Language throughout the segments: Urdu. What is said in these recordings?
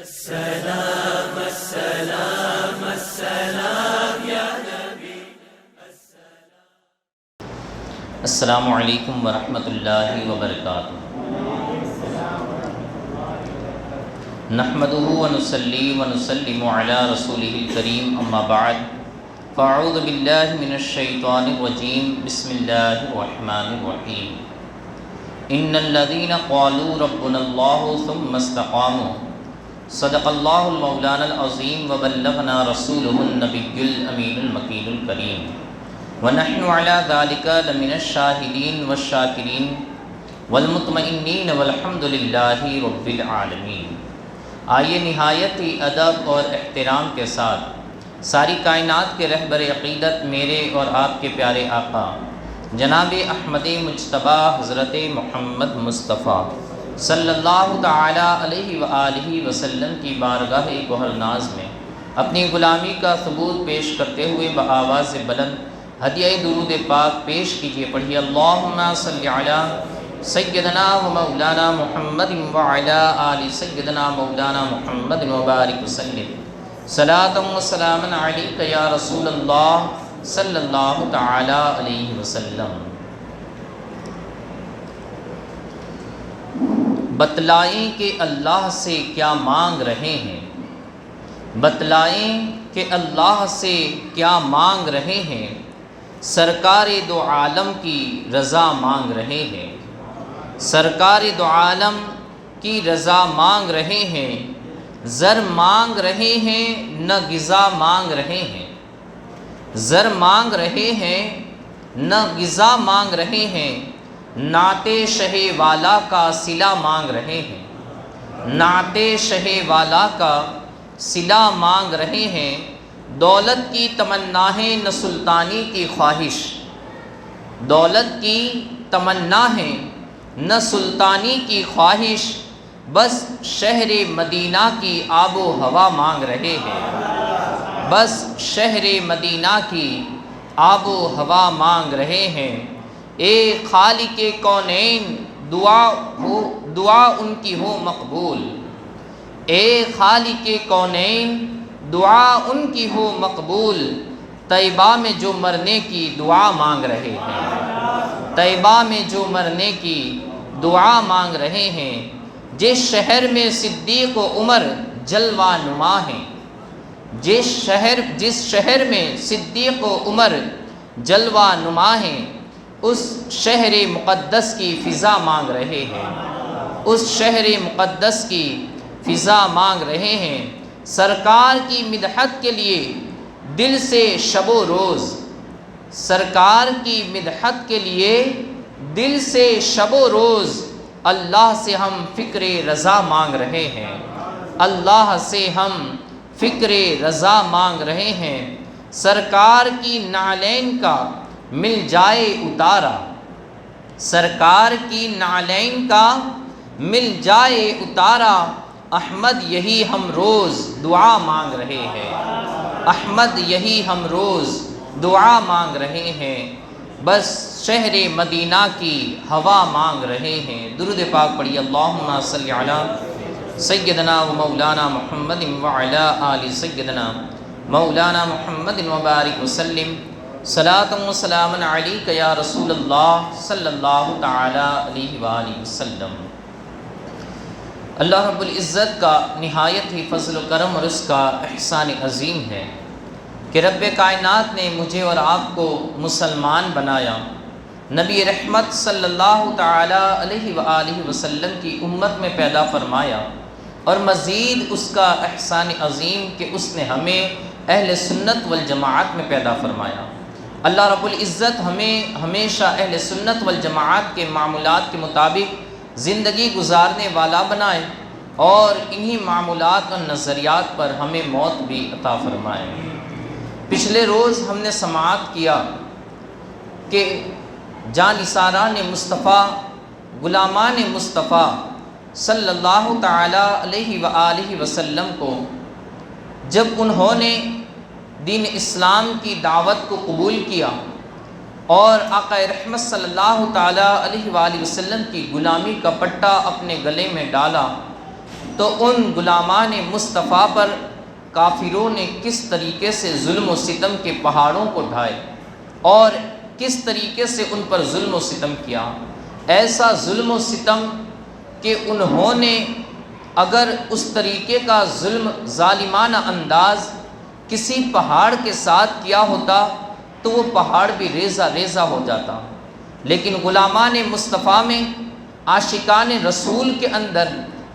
السلام السلام السلام یا نبی. السلام علیکم ورحمۃ اللہ وبرکاتہ. نحمده ونصلی ونسلم علی رسولہ الکریم، اما بعد فاعوذ باللہ من الشیطان الرجیم. بسم اللہ الرحمن الرحیم. ان الذین قالوا ربنا اللہ ثم استقاموا صدق اللہ المولانا العظیم وبلغنا رسولہ النبی الامین المکین الکریم ونحن علی ذلک لمن الشاہدین والشاکرین والمطمئنین والحمد للہ رب العالمین. آئیے نہایت ہی ادب اور احترام کے ساتھ ساری کائنات کے رہبر عقیدت میرے اور آپ کے پیارے آقا جناب احمد مجتبیٰ حضرت محمد مصطفیٰ صلی اللہ تعالی علیہ وآلہ وسلم کی بارگاہ گوہر ناز میں اپنی غلامی کا ثبوت پیش کرتے ہوئے بآواز بلند ہدیہ درود پاک پیش کیجیے. پڑھیے اللہم صلی علی سیدنا و مولانا محمد وعلی آل سیدنا مولانا محمد وبارک وسلم. صلاۃ و سلام علیک یا رسول اللہ صلی اللہ تعالی علیہ وسلم. بتلائیں کہ اللہ سے کیا مانگ رہے ہیں، بتلائیں کہ اللہ سے کیا مانگ رہے ہیں، سرکار دو عالم کی رضا مانگ رہے ہیں، سرکار دو عالم کی رضا مانگ رہے ہیں. زر مانگ رہے ہیں نہ غذا مانگ رہے ہیں، زر مانگ رہے ہیں نہ غذا مانگ رہے ہیں، نعت شہ والا کا صلہ مانگ رہے ہیں، نعت شہ والا کا صلہ مانگ رہے ہیں. دولت کی تمنا ہے نہ سلطانی کی خواہش، دولت کی تمنا ہے نہ سلطانی کی خواہش، بس شہر مدینہ کی آب و ہوا مانگ رہے ہیں، بس شہر مدینہ کی آب و ہوا مانگ رہے ہیں. اے خالق کونین دعا ان کی ہو مقبول، اے خالق کونین دعا ان کی ہو مقبول. طیبہ میں جو مرنے کی دعا مانگ رہے ہیں، طیبہ میں جو مرنے کی دعا مانگ رہے ہیں. جس شہر میں صدیق و عمر جلوہ نما ہیں، جس شہر میں صدیق و عمر جلوہ نما ہیں، اس شہر مقدس کی فضا مانگ رہے ہیں، اس شہر مقدس کی فضا مانگ رہے ہیں. سرکار کی مدحت کے لیے دل سے شب و روز، سرکار کی مدحت کے لیے دل سے شب و روز اللہ سے ہم فکر رضا مانگ رہے ہیں، اللہ سے ہم فکر رضا مانگ رہے ہیں. سرکار کی نعلین کا مل جائے اتارا، سرکار کی نعلین کا مل جائے اتارا، احمد یہی ہم روز دعا مانگ رہے ہیں، احمد یہی ہم روز دعا مانگ رہے ہیں. بس شہر مدینہ کی ہوا مانگ رہے ہیں. درود پاک پڑھیے اللہم صلی علی سیدنا و مولانا محمد وعلی آل سیدنا مولانا محمد وبارک وسلم. صلاۃ و سلام علیک یا رسول اللہ صلی اللہ تعالی علیہ وآلہ وسلم. اللہ رب العزت کا نہایت ہی فضل و کرم اور اس کا احسان عظیم ہے کہ رب کائنات نے مجھے اور آپ کو مسلمان بنایا، نبی رحمت صلی اللہ تعالی علیہ وآلہ وسلم کی امت میں پیدا فرمایا، اور مزید اس کا احسان عظیم کہ اس نے ہمیں اہل سنت والجماعت میں پیدا فرمایا. اللہ رب العزت ہمیں ہمیشہ اہل سنت والجماعت کے معمولات کے مطابق زندگی گزارنے والا بنائے، اور انہی معمولات اور نظریات پر ہمیں موت بھی عطا فرمائے. پچھلے روز ہم نے سماعت کیا کہ جانثاران مصطفیٰ، غلامان مصطفیٰ صلی اللہ تعالی علیہ وآلہ وسلم کو جب انہوں نے دین اسلام کی دعوت کو قبول کیا اور آقا رحمت صلی اللہ تعالی علیہ وآلہ وسلم کی غلامی کا پٹا اپنے گلے میں ڈالا، تو ان غلامان مصطفیٰ پر کافروں نے کس طریقے سے ظلم و ستم کے پہاڑوں کو ڈھائے اور کس طریقے سے ان پر ظلم و ستم کیا۔ ایسا ظلم و ستم کہ انہوں نے اگر اس طریقے کا ظلم ظالمانہ انداز کسی پہاڑ کے ساتھ کیا ہوتا تو وہ پہاڑ بھی ریزہ ریزہ ہو جاتا، لیکن غلامان مصطفیٰ میں، عاشقان رسول کے اندر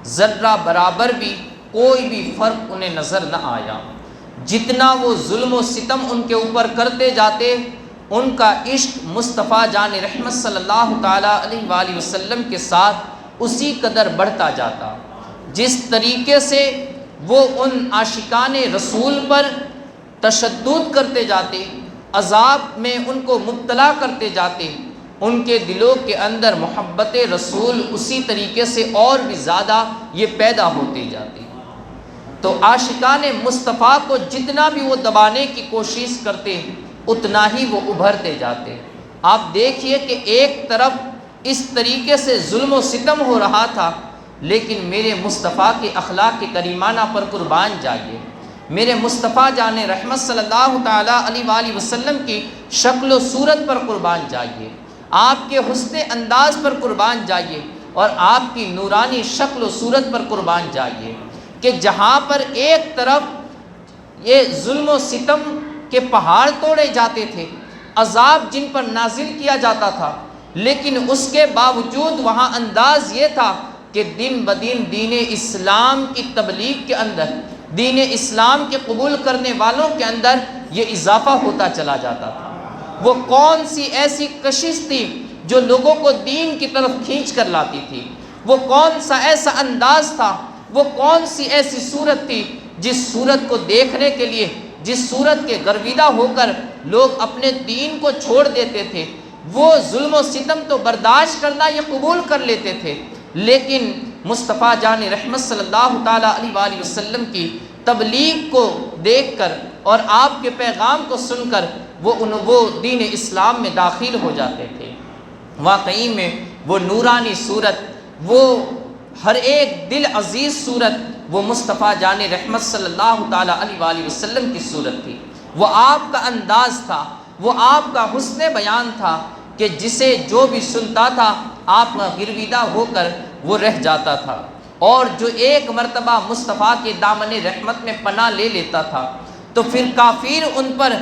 ذرہ برابر بھی کوئی بھی فرق انہیں نظر نہ آیا۔ جتنا وہ ظلم و ستم ان کے اوپر کرتے جاتے، ان کا عشق مصطفیٰ جان رحمت صلی اللہ تعالیٰ علیہ وآلہ وسلم کے ساتھ اسی قدر بڑھتا جاتا۔ جس طریقے سے وہ ان عاشقان رسول پر تشدد کرتے جاتے، عذاب میں ان کو مبتلا کرتے جاتے، ان کے دلوں کے اندر محبت رسول اسی طریقے سے اور بھی زیادہ یہ پیدا ہوتے جاتے۔ تو عاشقان مصطفیٰ کو جتنا بھی وہ دبانے کی کوشش کرتے اتنا ہی وہ ابھرتے جاتے۔ آپ دیکھیے کہ ایک طرف اس طریقے سے ظلم و ستم ہو رہا تھا، لیکن میرے مصطفیٰ کے اخلاق کریمانہ پر قربان جائیے، میرے مصطفیٰ جان رحمت صلی اللہ تعالیٰ علیہ وآلہ وسلم کی شکل و صورت پر قربان جائیے، آپ کے حسن انداز پر قربان جائیے، اور آپ کی نورانی شکل و صورت پر قربان جائیے کہ جہاں پر ایک طرف یہ ظلم و ستم کے پہاڑ توڑے جاتے تھے، عذاب جن پر نازل کیا جاتا تھا، لیکن اس کے باوجود وہاں انداز یہ تھا کہ دن بدن دین اسلام کی تبلیغ کے اندر، دین اسلام کے قبول کرنے والوں کے اندر یہ اضافہ ہوتا چلا جاتا تھا۔ وہ کون سی ایسی کشش تھی جو لوگوں کو دین کی طرف کھینچ کر لاتی تھی؟ وہ کون سا ایسا انداز تھا؟ وہ کون سی ایسی صورت تھی جس صورت کو دیکھنے کے لیے، جس صورت کے گرویدہ ہو کر لوگ اپنے دین کو چھوڑ دیتے تھے؟ وہ ظلم و ستم تو برداشت کرنا یہ قبول کر لیتے تھے، لیکن مصطفیٰ جان رحمت صلی اللہ تعالیٰ علیہ وآلہ وسلم کی تبلیغ کو دیکھ کر اور آپ کے پیغام کو سن کر وہ دین اسلام میں داخل ہو جاتے تھے۔ واقعی میں وہ نورانی صورت، وہ ہر ایک دل عزیز صورت، وہ مصطفیٰ جان رحمت صلی اللہ تعالیٰ علیہ وآلہ وسلم کی صورت تھی۔ وہ آپ کا انداز تھا، وہ آپ کا حسن بیان تھا کہ جسے جو بھی سنتا تھا آپ کا گرویدہ ہو کر وہ رہ جاتا تھا، اور جو ایک مرتبہ مصطفیٰ کے دامن رحمت میں پناہ لے لیتا تھا تو پھر کافر ان پر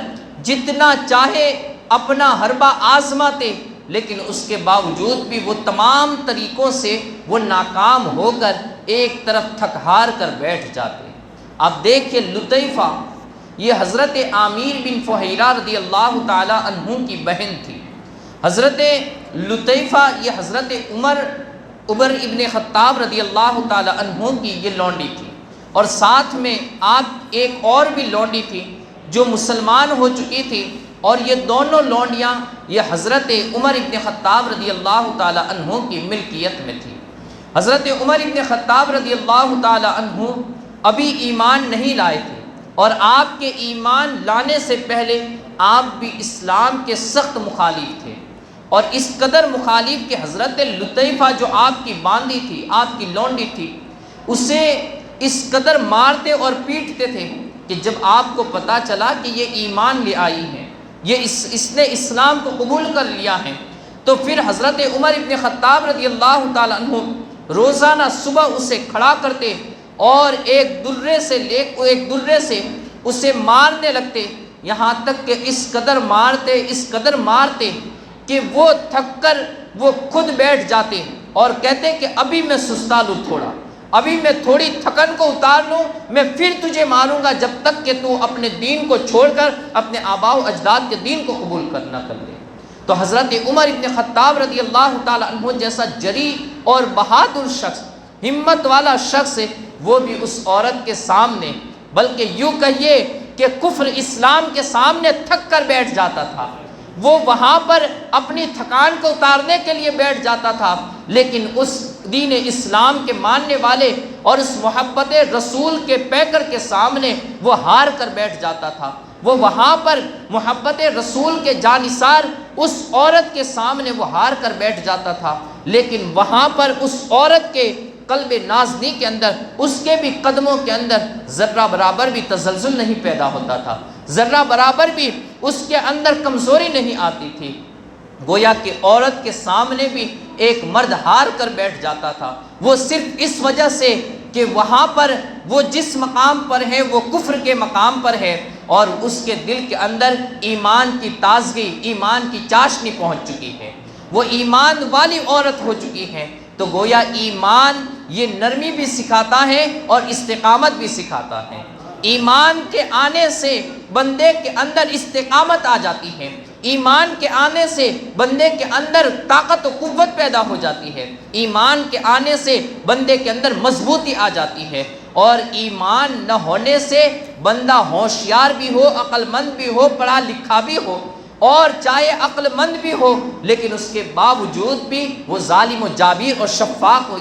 جتنا چاہے اپنا حربہ آزماتے، لیکن اس کے باوجود بھی وہ تمام طریقوں سے وہ ناکام ہو کر ایک طرف تھک ہار کر بیٹھ جاتے۔ اب دیکھیں لطیفہ، یہ حضرت عامر بن فہیرہ رضی اللہ تعالیٰ عنہ کی بہن تھی۔ حضرت لطیفہ یہ حضرت عمر ابن خطاب رضی اللہ تعالیٰ عنہ کی یہ لونڈی تھی، اور ساتھ میں آپ ایک اور بھی لونڈی تھی جو مسلمان ہو چکی تھی، اور یہ دونوں لونڈیاں یہ حضرت عمر ابن خطاب رضی اللہ تعالیٰ عنہ کی ملکیت میں تھی۔ حضرت عمر ابن خطاب رضی اللہ تعالیٰ عنہ ابھی ایمان نہیں لائے تھے، اور آپ کے ایمان لانے سے پہلے آپ بھی اسلام کے سخت مخالف تھے، اور اس قدر مخالف کہ حضرت لطیفہ جو آپ کی باندی تھی، آپ کی لونڈی تھی، اسے اس قدر مارتے اور پیٹتے تھے کہ جب آپ کو پتہ چلا کہ یہ ایمان لے آئی ہے، یہ اس نے اسلام کو قبول کر لیا ہے، تو پھر حضرت عمر ابن خطاب رضی اللہ تعالیٰ عنہ روزانہ صبح اسے کھڑا کرتے اور ایک درے سے اسے مارنے لگتے، یہاں تک کہ اس قدر مارتے کہ وہ تھک کر وہ خود بیٹھ جاتے اور کہتے کہ ابھی میں سستا لوں، ابھی میں تھوڑی تھکن کو اتار لوں، میں پھر تجھے ماروں گا جب تک کہ تو اپنے دین کو چھوڑ کر اپنے آباء و اجداد کے دین کو قبول کرنا کر لے۔ تو حضرت عمر ابن خطاب رضی اللہ تعالیٰ عنہ جیسا جری اور بہادر شخص، ہمت والا شخص، وہ بھی اس عورت کے سامنے، بلکہ یوں کہیے کہ کفر اسلام کے سامنے تھک کر بیٹھ جاتا تھا۔ وہ وہاں پر اپنی تھکان کو اتارنے کے لیے بیٹھ جاتا تھا، لیکن اس دین اسلام کے ماننے والے اور اس محبت رسول کے پیکر کے سامنے وہ ہار کر بیٹھ جاتا تھا۔ وہ وہاں پر محبت رسول کے جانثار اس عورت کے سامنے وہ ہار کر بیٹھ جاتا تھا، لیکن وہاں پر اس عورت کے قلب نازنی کے اندر، اس کے بھی قدموں کے اندر ذرہ برابر بھی تزلزل نہیں پیدا ہوتا تھا، ذرہ برابر بھی اس کے اندر کمزوری نہیں آتی تھی۔ گویا کہ عورت کے سامنے بھی ایک مرد ہار کر بیٹھ جاتا تھا، وہ صرف اس وجہ سے کہ وہاں پر وہ جس مقام پر ہے وہ کفر کے مقام پر ہے، اور اس کے دل کے اندر ایمان کی تازگی، ایمان کی چاشنی پہنچ چکی ہے، وہ ایمان والی عورت ہو چکی ہے۔ تو گویا ایمان یہ نرمی بھی سکھاتا ہے اور استقامت بھی سکھاتا ہے۔ ایمان کے آنے سے بندے کے اندر استقامت آ جاتی ہے، ایمان کے آنے سے بندے کے اندر طاقت و قوت پیدا ہو جاتی ہے، ایمان کے آنے سے بندے کے اندر مضبوطی آ جاتی ہے، اور ایمان نہ ہونے سے بندہ ہوشیار بھی ہو، عقل مند بھی ہو، پڑھا لکھا بھی ہو، اور چاہے عقل مند بھی ہو لیکن اس کے باوجود بھی وہ ظالم و جابر اور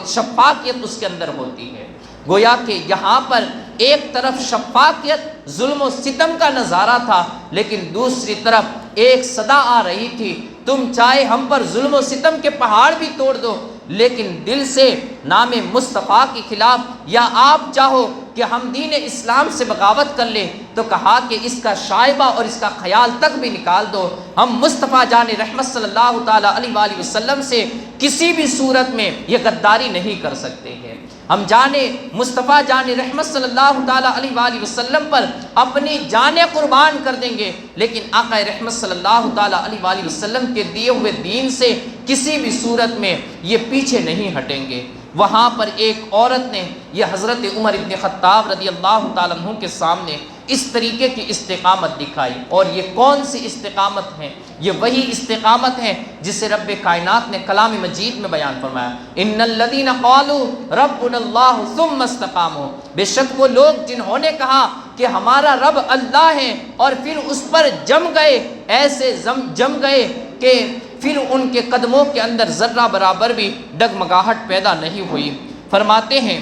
شفاقیت اس کے اندر ہوتی ہے۔ گویا کہ یہاں پر ایک طرف شفاقیت، ظلم و ستم کا نظارہ تھا، لیکن دوسری طرف ایک صدا آ رہی تھی، تم چاہے ہم پر ظلم و ستم کے پہاڑ بھی توڑ دو لیکن دل سے نام مصطفیٰ کے خلاف، یا آپ چاہو کہ ہم دین اسلام سے بغاوت کر لیں تو کہا کہ اس کا شائبہ اور اس کا خیال تک بھی نکال دو، ہم مصطفیٰ جان رحمت صلی اللہ تعالیٰ علیہ وآلہ وسلم سے کسی بھی صورت میں یہ غداری نہیں کر سکتے ہیں۔ ہم جانے مصطفیٰ جان رحمت صلی اللہ تعالیٰ علیہ وآلہ وسلم پر اپنی جانیں قربان کر دیں گے، لیکن آقا رحمت صلی اللہ تعالیٰ علیہ وآلہ وسلم کے دیے ہوئے دین سے کسی بھی صورت میں یہ پیچھے نہیں ہٹیں گے۔ وہاں پر ایک عورت نے یہ حضرت عمر ابن خطاب رضی اللہ تعالیٰ عنہ کے سامنے اس طریقے کی استقامت دکھائی، اور یہ کون سی استقامت ہے؟ یہ وہی استقامت ہے جسے رب کائنات نے کلام مجید میں بیان فرمایا، ان الذین قالوا ربنا اللہ ثم استقاموا، بے شک وہ لوگ جنہوں نے کہا کہ ہمارا رب اللہ ہے اور پھر اس پر جم گئے، ایسے جم گئے کہ پھر ان کے قدموں کے اندر ذرہ برابر بھی ڈگمگاہٹ پیدا نہیں ہوئی۔ فرماتے ہیں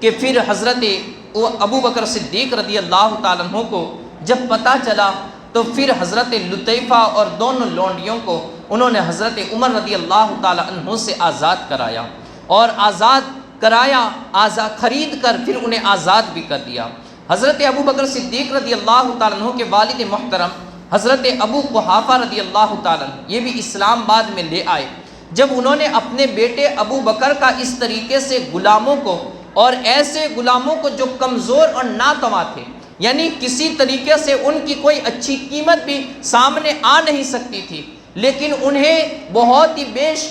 کہ پھر حضرت ابو بکر صدیق رضی اللہ تعالیٰ عنہ کو جب پتہ چلا تو پھر حضرت لطیفہ اور دونوں لونڈیوں کو انہوں نے حضرت عمر رضی اللہ تعالیٰ عنہ سے آزاد کرایا، اور آزاد خرید کر پھر انہیں آزاد بھی کر دیا۔ حضرت ابو بکر صدیق رضی اللہ تعالیٰ عنہ کے والد محترم حضرت ابو قحافہ رضی اللہ تعالیٰ عنہ یہ بھی اسلام آباد میں لے آئے۔ جب انہوں نے اپنے بیٹے ابو بکر کا اس طریقے سے غلاموں کو، اور ایسے غلاموں کو جو کمزور اور ناتواں تھے، یعنی کسی طریقے سے ان کی کوئی اچھی قیمت بھی سامنے آ نہیں سکتی تھی، لیکن انہیں بہت ہی بیش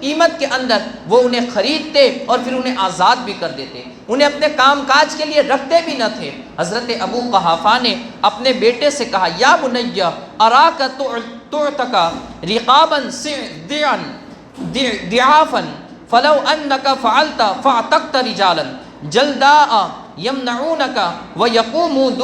قیمت کے اندر وہ انہیں خریدتے اور پھر انہیں آزاد بھی کر دیتے، انہیں اپنے کام کاج کے لیے رکھتے بھی نہ تھے۔ حضرت ابو قحافہ نے اپنے بیٹے سے کہا، یا بنی اراک تعتق رقابا ضعافا فلو انک فعلت فاعتقت رجالا جلداء یمنعونک ویقومون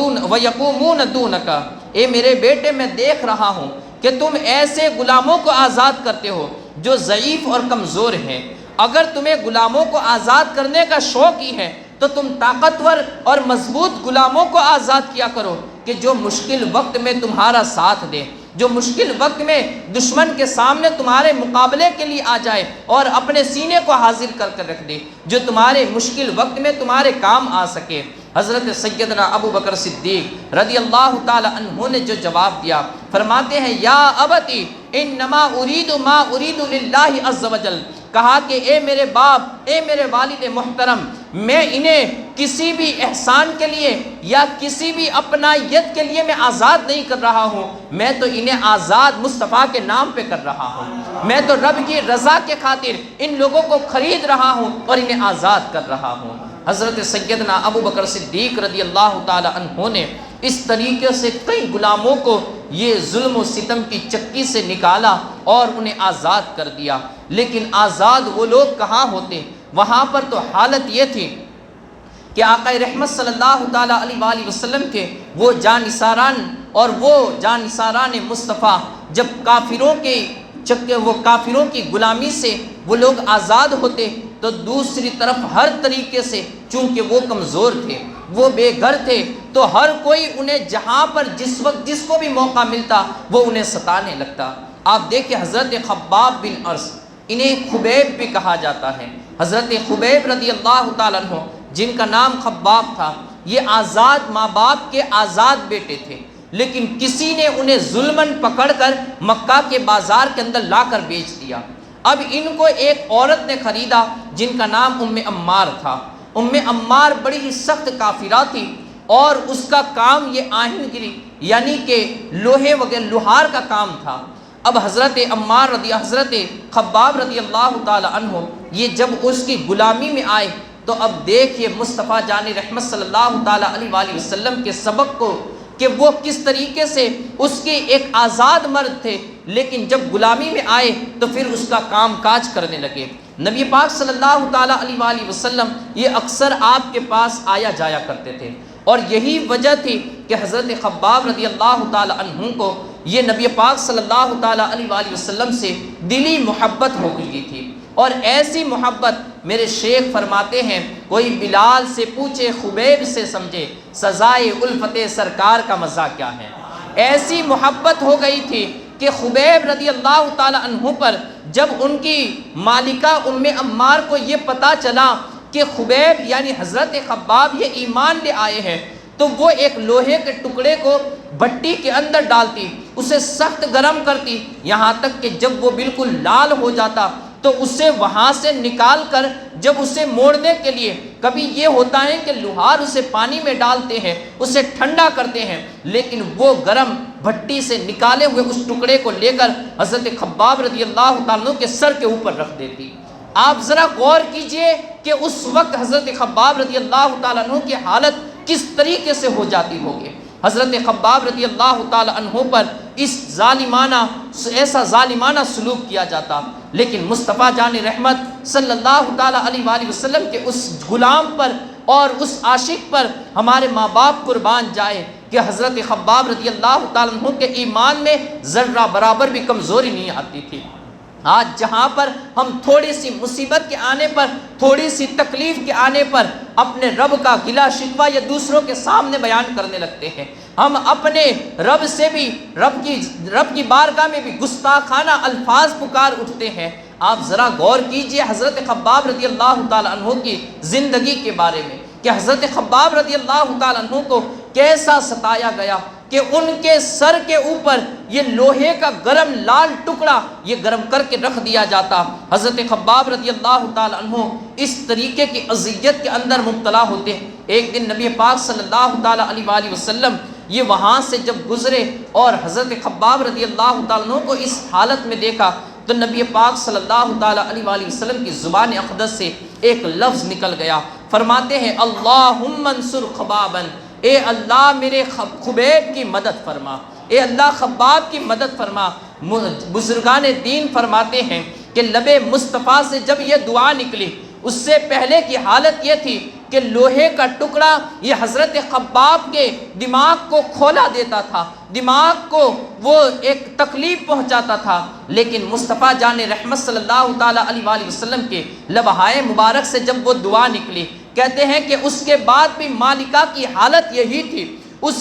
دونک، اے میرے بیٹے میں دیکھ رہا ہوں کہ تم ایسے غلاموں کو آزاد کرتے ہو جو ضعیف اور کمزور ہیں، اگر تمہیں غلاموں کو آزاد کرنے کا شوق ہی ہے تو تم طاقتور اور مضبوط غلاموں کو آزاد کیا کرو کہ جو مشکل وقت میں تمہارا ساتھ دے، جو مشکل وقت میں دشمن کے سامنے تمہارے مقابلے کے لیے آ جائے اور اپنے سینے کو حاضر کر کر رکھ دے، جو تمہارے مشکل وقت میں تمہارے کام آ سکے۔ حضرت سیدنا ابو بکر صدیق رضی اللہ تعالی عنہ نے جو جواب دیا، فرماتے ہیں، یا ابتی انما اريد ما اريد للہ عز وجل، کہا کہ اے میرے باپ، اے میرے والد محترم، میں انہیں کسی بھی احسان کے لیے یا کسی بھی اپنائیت کے لیے میں آزاد نہیں کر رہا ہوں، میں تو انہیں آزاد مصطفیٰ کے نام پہ کر رہا ہوں، میں تو رب کی رضا کے خاطر ان لوگوں کو خرید رہا ہوں اور انہیں آزاد کر رہا ہوں۔ حضرت سیدنا ابو بکر صدیق رضی اللہ تعالی عنہ نے اس طریقے سے کئی غلاموں کو یہ ظلم و ستم کی چکی سے نکالا اور انہیں آزاد کر دیا، لیکن آزاد وہ لوگ کہاں ہوتے؟ وہاں پر تو حالت یہ تھی کہ آقا رحمت صلی اللہ تعالیٰ علیہ وآلہ وسلم کے وہ جانثاران اور وہ جانثاران مصطفیٰ جب کافروں کی غلامی سے وہ لوگ آزاد ہوتے تو دوسری طرف ہر طریقے سے، چونکہ وہ کمزور تھے، وہ بے گھر تھے، تو ہر کوئی انہیں جہاں پر جس وقت جس کو بھی موقع ملتا وہ انہیں ستانے لگتا۔ آپ دیکھیں حضرت خباب بن ارس، انہیں خبیب بھی کہا جاتا ہے، حضرت خبیب رضی اللہ تعالیٰ عنہ جن کا نام خباب تھا، یہ آزاد ماں باپ کے آزاد بیٹے تھے، لیکن کسی نے انہیں ظلماً پکڑ کر مکہ کے بازار کے اندر لا کر بیچ دیا۔ اب ان کو ایک عورت نے خریدا جن کا نام ام عمار تھا۔ ام عمار بڑی ہی سخت کافرہ تھی اور اس کا کام یہ آہن گری یعنی کہ لوہے وغیرہ لوہار کا کام تھا۔ اب حضرت خباب رضی اللہ تعالی عنہ یہ جب اس کی غلامی میں آئے تو اب دیکھیے مصطفیٰ جان رحمت صلی اللہ تعالی علیہ وآلہ وسلم کے سبق کو کہ وہ کس طریقے سے اس کے ایک آزاد مرد تھے، لیکن جب غلامی میں آئے تو پھر اس کا کام کاج کرنے لگے۔ نبی پاک صلی اللہ تعالی علیہ وآلہ وسلم یہ اکثر آپ کے پاس آیا جایا کرتے تھے، اور یہی وجہ تھی کہ حضرت خباب رضی اللہ تعالی عنہ کو یہ نبی پاک صلی اللہ تعالی علیہ وآلہ وسلم سے دلی محبت ہو گئی تھی۔ اور ایسی محبت میرے شیخ فرماتے ہیں، کوئی بلال سے پوچھے خبیب سے سمجھے، سزائے الفت سرکار کا مزہ کیا ہے۔ ایسی محبت ہو گئی تھی کہ خبیب رضی اللہ تعالی عنہ پر جب ان کی مالکہ ام عمار کو یہ پتہ چلا کہ خبیب یعنی حضرت خباب یہ ایمان لے آئے ہیں، تو وہ ایک لوہے کے ٹکڑے کو بھٹی کے اندر ڈالتی، اسے سخت گرم کرتی، یہاں تک کہ جب وہ بالکل لال ہو جاتا تو اسے وہاں سے نکال کر جب اسے موڑنے کے لیے کبھی یہ ہوتا ہے کہ لوہار اسے پانی میں ڈالتے ہیں، اسے ٹھنڈا کرتے ہیں، لیکن وہ گرم بھٹی سے نکالے ہوئے اس ٹکڑے کو لے کر حضرت خباب رضی اللہ تعالیٰ عنہ کے سر کے اوپر رکھ دیتی۔ آپ ذرا غور کیجئے کہ اس وقت حضرت خباب رضی اللہ تعالیٰ عنہ کی حالت کس طریقے سے ہو جاتی ہوگی۔ حضرت خباب رضی اللہ تعالی عنہ پر ایسا ظالمانہ سلوک کیا جاتا، لیکن مصطفیٰ جان رحمت صلی اللہ تعالی علیہ وآلہ وسلم کے اس غلام پر اور اس عاشق پر ہمارے ماں باپ قربان جائے کہ حضرت خباب رضی اللہ تعالی عنہ کے ایمان میں ذرہ برابر بھی کمزوری نہیں آتی تھی۔ آج جہاں پر ہم تھوڑی سی مصیبت کے آنے پر، تھوڑی سی تکلیف کے آنے پر اپنے رب کا گلہ شکوہ یا دوسروں کے سامنے بیان کرنے لگتے ہیں، ہم اپنے رب سے بھی رب کی بارگاہ میں بھی گستاخانہ الفاظ پکار اٹھتے ہیں۔ آپ ذرا غور کیجئے حضرت خباب رضی اللہ تعالی عنہ کی زندگی کے بارے میں کہ حضرت خباب رضی اللہ تعالی عنہ کو کیسا ستایا گیا کہ ان کے سر کے اوپر یہ لوہے کا گرم لال ٹکڑا یہ گرم کر کے رکھ دیا جاتا۔ حضرت خباب رضی اللہ تعالی عنہ اس طریقے کی اذیت کے اندر مبتلا ہوتے ہیں۔ ایک دن نبی پاک صلی اللہ تعالی علیہ وآلہ وسلم یہ وہاں سے جب گزرے اور حضرت خباب رضی اللہ تعالیٰ عنہ کو اس حالت میں دیکھا تو نبی پاک صلی اللہ تعالی علیہ وآلہ وسلم کی زبان اقدس سے ایک لفظ نکل گیا، فرماتے ہیں اللہم انصر خبابا، اے اللہ میرے خبیب کی مدد فرما، اے اللہ خباب کی مدد فرما۔ بزرگان دین فرماتے ہیں کہ لب مصطفیٰ سے جب یہ دعا نکلی، اس سے پہلے کی حالت یہ تھی کہ لوہے کا ٹکڑا یہ حضرت خباب کے دماغ کو کھولا دیتا تھا، دماغ کو وہ ایک تکلیف پہنچاتا تھا، لیکن مصطفیٰ جان رحمت صلی اللہ تعالی علیہ وآلہ وسلم کے لبہائے مبارک سے جب وہ دعا نکلی، کہتے ہیں کہ اس کے بعد بھی مالکہ کی حالت یہی تھی، اس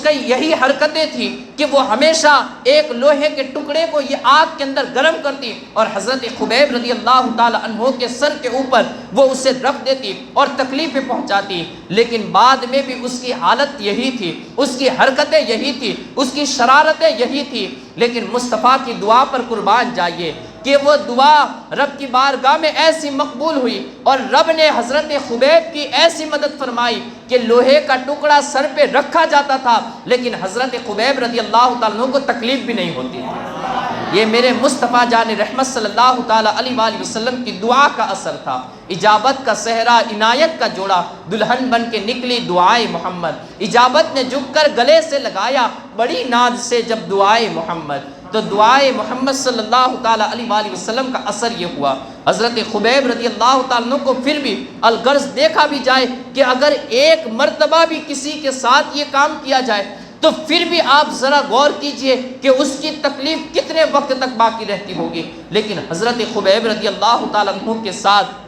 کا یہی حرکتیں تھی کہ وہ ہمیشہ ایک لوہے کے ٹکڑے کو یہ آگ کے اندر گرم کرتی اور حضرت خبیب رضی اللہ تعالی عنہ کے سر کے اوپر وہ اسے رکھ دیتی اور تکلیفیں پہنچاتی، لیکن بعد میں بھی اس کی حالت یہی تھی، اس کی حرکتیں یہی تھی، اس کی شرارتیں یہی تھی، لیکن مصطفیٰ کی دعا پر قربان جائیے کہ وہ دعا رب کی بارگاہ میں ایسی مقبول ہوئی اور رب نے حضرت خبیب کی ایسی مدد فرمائی کہ لوہے کا ٹکڑا سر پہ رکھا جاتا تھا لیکن حضرت خبیب رضی اللہ تعالیٰ عنہ کو تکلیف بھی نہیں ہوتی تھی۔ یہ میرے مصطفیٰ جان رحمت صلی اللہ تعالی علیہ وآلہ وسلم کی دعا کا اثر تھا۔ اجابت کا صحرا، عنایت کا جوڑا، دلہن بن کے نکلی دعائے محمد، اجابت نے جھک کر گلے سے لگایا بڑی ناز سے جب دعائے محمد، تو دعائے محمد صلی اللہ تعالی علیہ وآلہ وسلم کا اثر یہ ہوا حضرت خبیب رضی اللہ تعالیٰ عنہ کو پھر بھی الغرض دیکھا بھی جائے کہ اگر ایک مرتبہ بھی کسی کے ساتھ یہ کام کیا جائے تو پھر بھی آپ ذرا غور کیجئے کہ اس کی تکلیف کتنے وقت تک باقی رہتی ہوگی، لیکن حضرت خبیب رضی اللہ تعالیٰ عنہ کے ساتھ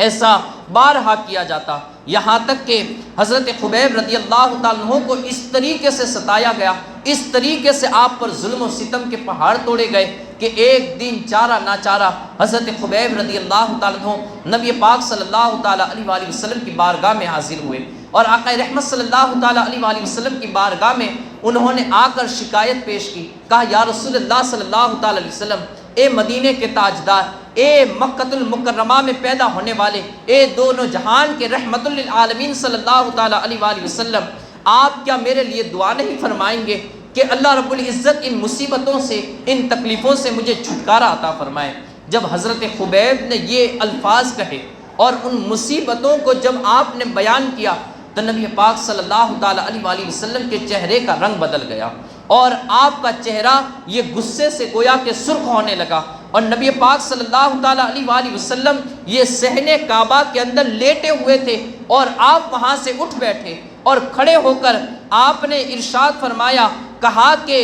ایسا بارہا کیا جاتا، یہاں تک کہ حضرت خبیب رضی اللہ تعالیٰ عنہ کو اس طریقے سے ستایا گیا، اس طریقے سے آپ پر ظلم و ستم کے پہاڑ توڑے گئے کہ ایک دن چارہ ناچارہ حضرت خبیب رضی اللہ تعالیٰ عنہ نبی پاک صلی اللہ تعالیٰ علیہ وآلہ وسلم کی بارگاہ میں حاضر ہوئے، اور آقا رحمت صلی اللہ تعالیٰ علیہ وآلہ وسلم کی بارگاہ میں انہوں نے آ کر شکایت پیش کی، کہا یا رسول اللہ صلی اللہ تعالیٰ علیہ وسلم، اے مدینے کے تاجدار، اے مکہ المکرمہ میں پیدا ہونے والے، اے دونوں جہان کے رحمت للعالمین صلی اللہ تعالیٰ علیہ وآلہ وسلم، آپ کیا میرے لیے دعا نہیں فرمائیں گے کہ اللہ رب العزت ان مصیبتوں سے، ان تکلیفوں سے مجھے چھٹکارا عطا فرمائے؟ جب حضرت خبیب نے یہ الفاظ کہے اور ان مصیبتوں کو جب آپ نے بیان کیا تو نبی پاک صلی اللہ تعالیٰ علیہ وآلہ وسلم کے چہرے کا رنگ بدل گیا، اور آپ کا چہرہ یہ غصے سے گویا کہ سرخ ہونے لگا، اور نبی پاک صلی اللہ تعالیٰ علیہ وآلہ وسلم یہ صحن کعبہ کے اندر لیٹے ہوئے تھے، اور آپ وہاں سے اٹھ بیٹھے اور کھڑے ہو کر آپ نے ارشاد فرمایا، کہا کہ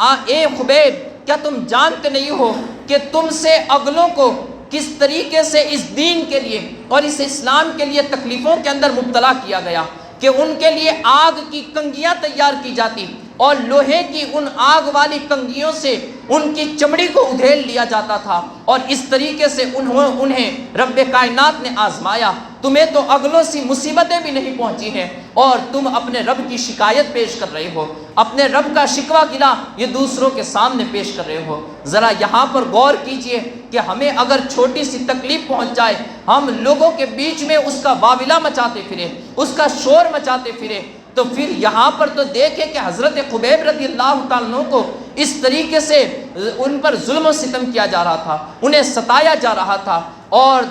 اے خبیب، کیا تم جانتے نہیں ہو کہ تم سے اگلوں کو کس طریقے سے اس دین کے لیے اور اس اسلام کے لیے تکلیفوں کے اندر مبتلا کیا گیا، کہ ان کے لیے آگ کی کنگیاں تیار کی جاتی اور لوہے کی ان آگ والی کنگیوں سے ان کی چمڑی کو ادھیل لیا جاتا تھا، اور اس طریقے سے انہیں رب کائنات نے آزمایا۔ تمہیں تو اگلوں سی مصیبتیں بھی نہیں پہنچی ہیں اور تم اپنے رب کی شکایت پیش کر رہے ہو، اپنے رب کا شکوہ گلا یہ دوسروں کے سامنے پیش کر رہے ہو۔ ذرا یہاں پر غور کیجئے کہ ہمیں اگر چھوٹی سی تکلیف پہنچ جائے، ہم لوگوں کے بیچ میں اس کا واویلا مچاتے پھرے، اس کا شور مچاتے پھرے، تو پھر یہاں پر تو دیکھیں کہ حضرت خبیب رضی اللہ تعالیٰ عنہ کو اس طریقے سے ان پر ظلم و ستم کیا جا رہا تھا، انہیں ستایا جا رہا تھا، اور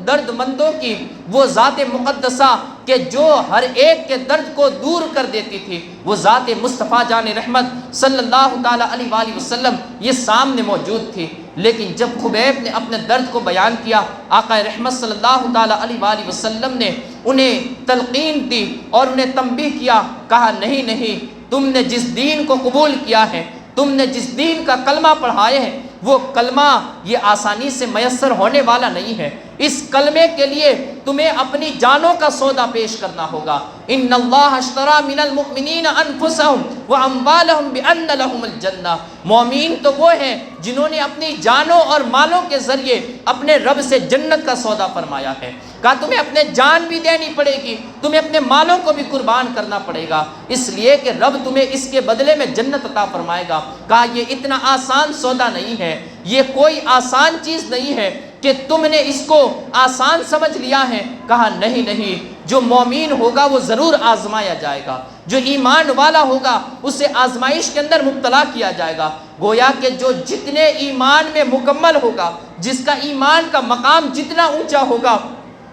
درد مندوں کی وہ ذات مقدسہ کہ جو ہر ایک کے درد کو دور کر دیتی تھی، وہ ذات مصطفیٰ جان رحمت صلی اللہ تعالیٰ علیہ وآلہ وسلم یہ سامنے موجود تھی۔ لیکن جب خبیب نے اپنے درد کو بیان کیا، آقا رحمت صلی اللہ تعالیٰ علیہ وآلہ وسلم نے انہیں تلقین دی اور انہیں تنبیہ کیا، کہا نہیں، تم نے جس دین کو قبول کیا ہے، تم نے جس دین کا کلمہ پڑھائے ہے، وہ کلمہ یہ آسانی سے میسر ہونے والا نہیں ہے، اس کلمے کے لیے تمہیں اپنی جانوں کا سودا پیش کرنا ہوگا۔ ان اللہ اشترى من المؤمنین انفسهم واموالهم بان لهم الجنہ، مومین تو وہ ہیں جنہوں نے اپنی جانوں اور مالوں کے ذریعے اپنے رب سے جنت کا سودا فرمایا ہے۔ کہا تمہیں اپنے جان بھی دینی پڑے گی، تمہیں اپنے مالوں کو بھی قربان کرنا پڑے گا، اس لیے کہ رب تمہیں اس کے بدلے میں جنت عطا فرمائے گا۔ کہا یہ اتنا آسان سودا نہیں ہے، یہ کوئی آسان چیز نہیں ہے کہ تم نے اس کو آسان سمجھ لیا ہے۔ کہا نہیں، جو مومین ہوگا وہ ضرور آزمایا جائے گا، جو ایمان والا ہوگا اسے آزمائش کے اندر مبتلا کیا جائے گا۔ گویا کہ جو جتنے ایمان میں مکمل ہوگا، جس کا ایمان کا مقام جتنا اونچا ہوگا،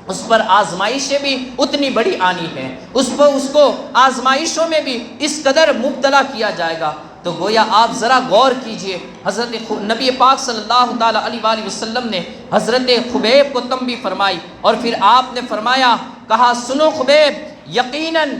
اس پر آزمائشیں بھی اتنی بڑی آنی ہیں، اس کو آزمائشوں میں بھی اس قدر مبتلا کیا جائے گا۔ تو گویا آپ ذرا غور کیجئے، حضرت نبی پاک صلی اللہ تعالیٰ علیہ وآلہ وسلم نے حضرت خبیب کو تنبیہ فرمائی، اور پھر آپ نے فرمایا، کہا سنو خبیب، یقیناً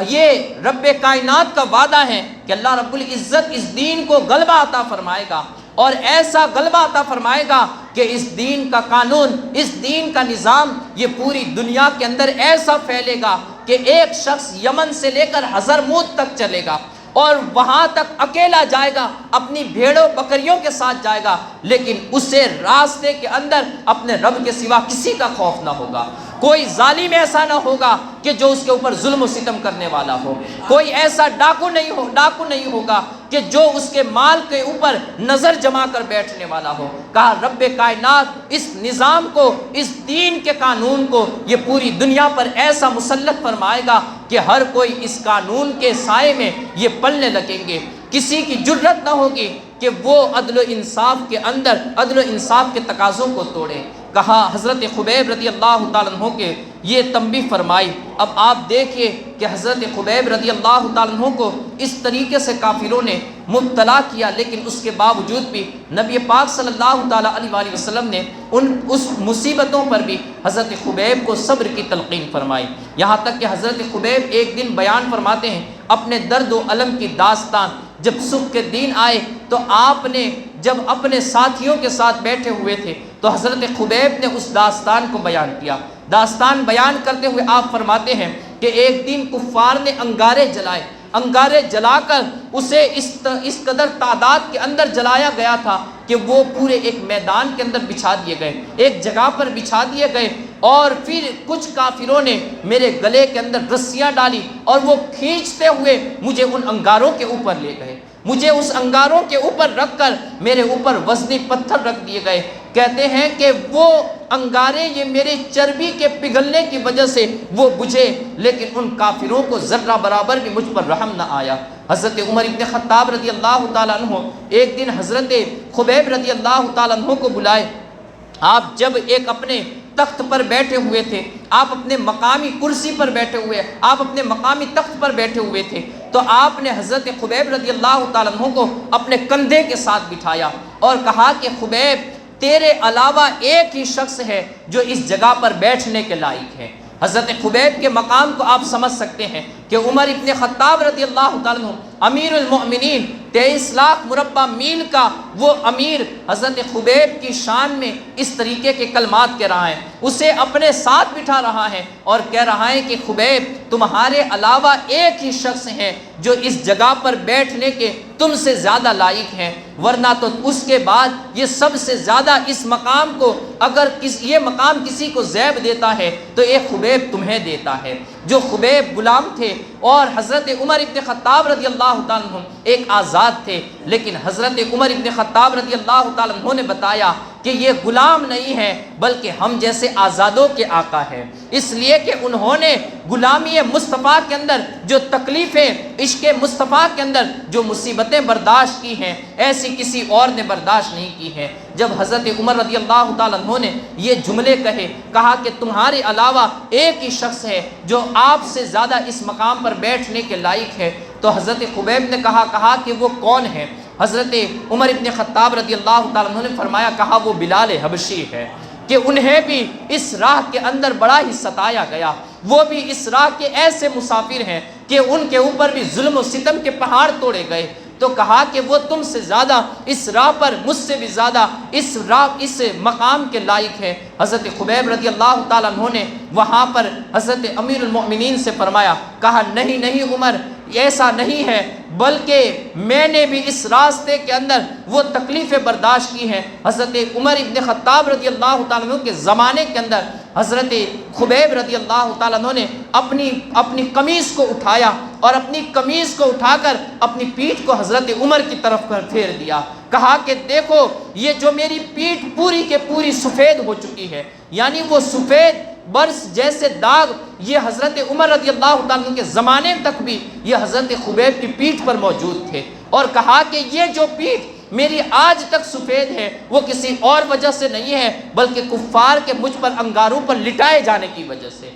یہ رب کائنات کا وعدہ ہے کہ اللہ رب العزت اس دین کو غلبہ عطا فرمائے گا، اور ایسا غلبہ عطا فرمائے گا کہ اس دین کا قانون، اس دین کا نظام یہ پوری دنیا کے اندر ایسا پھیلے گا کہ ایک شخص یمن سے لے کر حضرموت تک چلے گا، اور وہاں تک اکیلا جائے گا، اپنی بھیڑوں بکریوں کے ساتھ جائے گا، لیکن اسے راستے کے اندر اپنے رب کے سوا کسی کا خوف نہ ہوگا۔ کوئی ظالم ایسا نہ ہوگا کہ جو اس کے اوپر ظلم و ستم کرنے والا ہو، کوئی ایسا ڈاکو نہیں ہوگا کہ جو اس کے مال کے اوپر نظر جما کر بیٹھنے والا ہو۔ کہا رب کائنات اس نظام کو، اس دین کے قانون کو یہ پوری دنیا پر ایسا مسلط فرمائے گا کہ ہر کوئی اس قانون کے سائے میں یہ پلنے لگیں گے، کسی کی جرت نہ ہوگی کہ وہ عدل و انصاف کے اندر عدل و انصاف کے تقاضوں کو توڑے۔ کہا حضرت خبیب رضی اللہ تعالیٰ عنہ کے یہ تنبیہ فرمائی۔ اب آپ دیکھیے کہ حضرت خبیب رضی اللہ تعالیٰ عنہ کو اس طریقے سے کافروں نے مبتلا کیا، لیکن اس کے باوجود بھی نبی پاک صلی اللہ تعالیٰ علیہ وآلہ وسلم نے اس مصیبتوں پر بھی حضرت خبیب کو صبر کی تلقین فرمائی، یہاں تک کہ حضرت خبیب ایک دن بیان فرماتے ہیں اپنے درد و الم کی داستان۔ جب صبح کے دن آئے تو آپ نے جب اپنے ساتھیوں کے ساتھ بیٹھے ہوئے تھے تو حضرت خبیب نے اس داستان کو بیان کیا۔ داستان بیان کرتے ہوئے آپ فرماتے ہیں کہ ایک دن کفار نے انگارے جلائے انگارے جلا کر اسے اس قدر تعداد کے اندر جلایا گیا تھا کہ وہ پورے ایک میدان کے اندر بچھا دیے گئے، ایک جگہ پر بچھا دیے گئے، اور پھر کچھ کافروں نے میرے گلے کے اندر رسیاں ڈالی اور وہ کھینچتے ہوئے مجھے ان انگاروں کے اوپر لے گئے، مجھے اس انگاروں کے اوپر رکھ کر میرے اوپر وزنی پتھر رکھ دیے گئے۔ کہتے ہیں کہ وہ انگارے یہ میرے چربی کے پگھلنے کی وجہ سے وہ بجھے، لیکن ان کافروں کو ذرہ برابر بھی مجھ پر رحم نہ آیا۔ حضرت عمر ابن خطاب رضی اللہ تعالیٰ عنہ ایک دن حضرت خبیب رضی اللہ تعالیٰ عنہ کو بلائے۔ آپ جب ایک اپنے تخت پر بیٹھے ہوئے تھے، آپ اپنے مقامی کرسی پر بیٹھے ہوئے، آپ اپنے مقامی تخت پر بیٹھے ہوئے تھے، تو آپ نے حضرت خبیب رضی اللہ تعالیٰ عنہ کو اپنے کندھے کے ساتھ بٹھایا اور کہا کہ خبیب، تیرے علاوہ ایک ہی شخص ہے جو اس جگہ پر بیٹھنے کے لائق ہے۔ حضرت خبیب کے مقام کو آپ سمجھ سکتے ہیں کہ عمر ابن خطاب رضی اللہ تعالیٰ عنہ امیر المؤمنین 23 لاکھ مربع میل کا وہ امیر حضرت خبیب کی شان میں اس طریقے کے کلمات کہہ رہا ہے، اسے اپنے ساتھ بٹھا رہا ہے اور کہہ رہا ہے کہ خبیب، تمہارے علاوہ ایک ہی شخص ہے جو اس جگہ پر بیٹھنے کے تم سے زیادہ لائق ہیں، ورنہ تو اس کے بعد یہ سب سے زیادہ اس مقام کو اگر یہ مقام کسی کو زیب دیتا ہے تو ایک خبیب تمہیں دیتا ہے۔ جو خبیب غلام تھے اور حضرت عمر ابن خطاب رضی اللہ تعالیٰ عنہ ایک آزاد تھے، لیکن حضرت عمر ابن خطاب رضی اللہ تعالیٰ عنہ نے بتایا کہ یہ غلام نہیں ہے بلکہ ہم جیسے آزادوں کے آقا ہیں، اس لیے کہ انہوں نے غلامی مصطفیٰ کے اندر جو تکلیفیں، عشق مصطفیٰ کے اندر جو مصیبتیں برداشت کی ہیں ایسی کسی اور نے برداشت نہیں کی ہیں۔ جب حضرت عمر رضی اللہ تعالیٰ عنہ نے یہ جملے کہا کہ تمہارے علاوہ ایک ہی شخص ہے جو آپ سے زیادہ اس مقام پر بیٹھنے کے لائق ہے، تو حضرت خبیب نے کہا کہ وہ کون ہے؟ حضرت عمر ابن خطاب رضی اللہ تعالیٰ عنہ نے فرمایا، کہا وہ بلال حبشی ہے، کہ انہیں بھی اس راہ کے اندر بڑا ہی ستایا گیا، وہ بھی اس راہ کے ایسے مسافر ہیں کہ ان کے اوپر بھی ظلم و ستم کے پہاڑ توڑے گئے۔ تو کہا کہ وہ تم سے زیادہ اس راہ پر، مجھ سے بھی زیادہ اس مقام کے لائق ہے۔ حضرت خبیب رضی اللہ تعالیٰ عنہ نے وہاں پر حضرت امیر المؤمنین سے فرمایا، کہا نہیں عمر، ایسا نہیں ہے، بلکہ میں نے بھی اس راستے کے اندر وہ تکلیفیں برداشت کی ہیں۔ حضرت عمر ابن خطاب رضی اللہ تعالیٰ عنہ کے زمانے کے اندر حضرت خبیب رضی اللہ تعالیٰ عنہ نے اپنی قمیص کو اٹھایا اور اپنی قمیص کو اٹھا کر اپنی پیٹھ کو حضرت عمر کی طرف پھیر دیا، کہا کہ دیکھو یہ جو میری پیٹھ پوری کے پوری سفید ہو چکی ہے، یعنی وہ سفید برس جیسے داغ یہ حضرت عمر رضی اللہ تعالیٰ عنہ کے زمانے تک بھی یہ حضرت خبیب کی پیٹھ پر موجود تھے، اور کہا کہ یہ جو پیٹھ میری آج تک سفید ہے وہ کسی اور وجہ سے نہیں ہے بلکہ کفار کے مجھ پر انگاروں پر لٹائے جانے کی وجہ سے۔